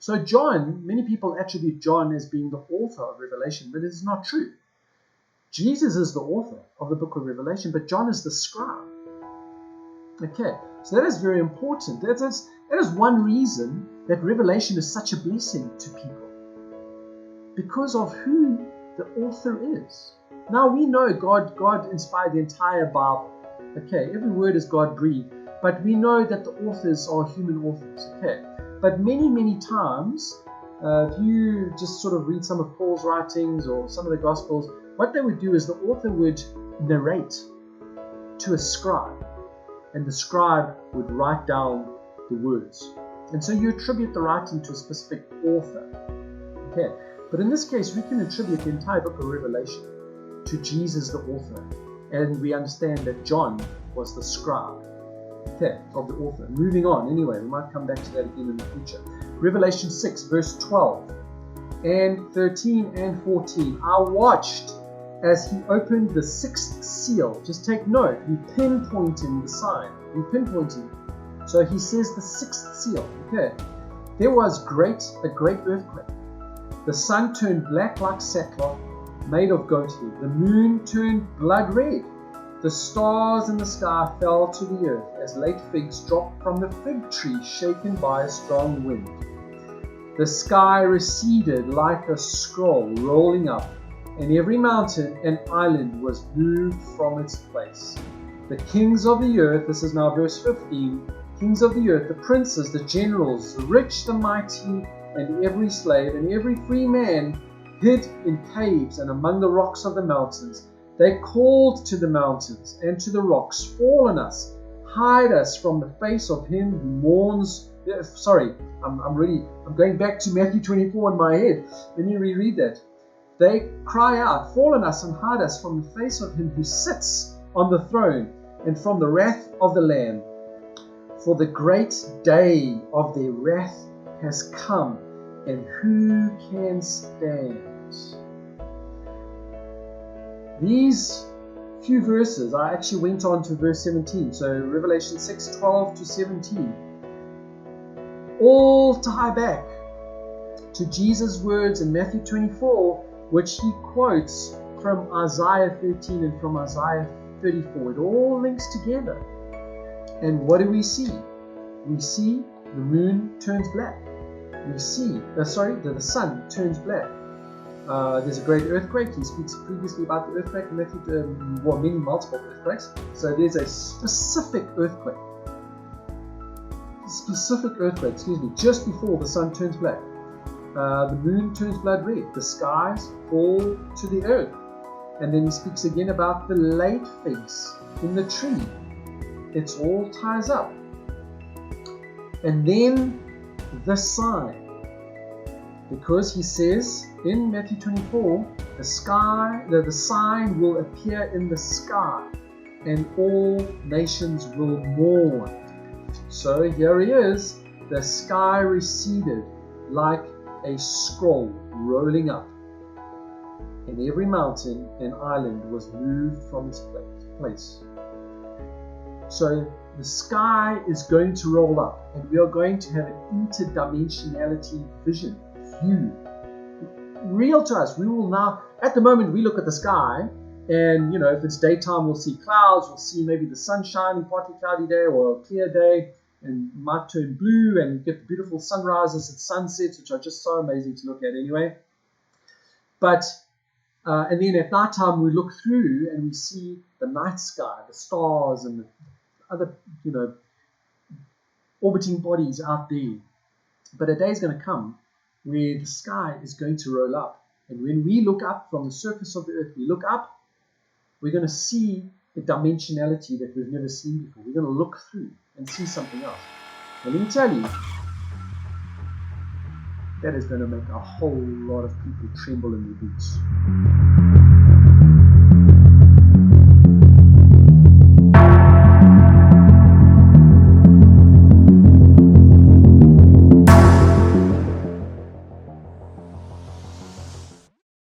So John, many people attribute John as being the author of Revelation, but it's not true. Jesus is the author of the book of Revelation, but John is the scribe. Okay, so that is very important. That is one reason that Revelation is such a blessing to people, because of who the author is. Now we know God inspired the entire Bible. Okay, every word is God breathed, but we know that the authors are human authors. Okay, but many times, if you just sort of read some of Paul's writings or some of the Gospels, what they would do is the author would narrate to a scribe, and the scribe would write down the words. And so you attribute the writing to a specific author. Okay, but in this case, we can attribute the entire book of Revelation to Jesus, the author, and we understand that John was the scribe, okay, of the author. Moving on, anyway, we might come back to that again in the future. Revelation 6, verse 12 and 13 and 14. I watched as he opened the sixth seal. Just take note, we pinpointing the sign. We pinpointing. So he says the sixth seal. Okay. There was a great earthquake. The sun turned black like sackcloth made of goat hair. The moon turned blood red. The stars in the sky fell to the earth as late figs drop from the fig tree shaken by a strong wind. The sky receded like a scroll rolling up, and every mountain and island was moved from its place. The kings of the earth, this is now verse 15, kings of the earth, the princes, the generals, the rich, the mighty, and every slave, and every free man hid in caves and among the rocks of the mountains. They called to the mountains and to the rocks, fall on us, hide us from the face of him who mourns. I'm going back to Matthew 24 in my head. Let me reread that. They cry out, fall on us and hide us from the face of him who sits on the throne and from the wrath of the Lamb. For the great day of their wrath has come, and who can stand? These few verses, I actually went on to verse 17, so Revelation 6, 12 to 17, all tie back to Jesus' words in Matthew 24, which he quotes from Isaiah 13 and from Isaiah 34. It all links together. And what do we see? We see the moon turns black. We see, the sun turns black. There's a great earthquake. He speaks previously about the earthquake in Matthew, many multiple earthquakes. So there's a specific earthquake. Just before the sun turns black. The moon turns blood red. The skies fall to the earth. And then he speaks again about the late figs in the tree. It all ties up. And then the sign. Because he says in Matthew 24, the sign will appear in the sky, and all nations will mourn. So here he is, the sky receded like a scroll rolling up, and every mountain and island was moved from its place. So the sky is going to roll up, and we are going to have an interdimensionality vision, view, real to us. We will now, at the moment, we look at the sky, and if it's daytime, we'll see clouds, we'll see maybe the sun shining, partly cloudy day or a clear day, and might turn blue and get the beautiful sunrises and sunsets, which are just so amazing to look at anyway. But and then at night time we look through and we see the night sky, the stars and the other orbiting bodies out there. But a day is going to come where the sky is going to roll up, and when we look up from the surface of the earth, we look up, we're going to see a dimensionality that we've never seen before. We're going to look through and see something else. And let me tell you, that is going to make a whole lot of people tremble in their boots.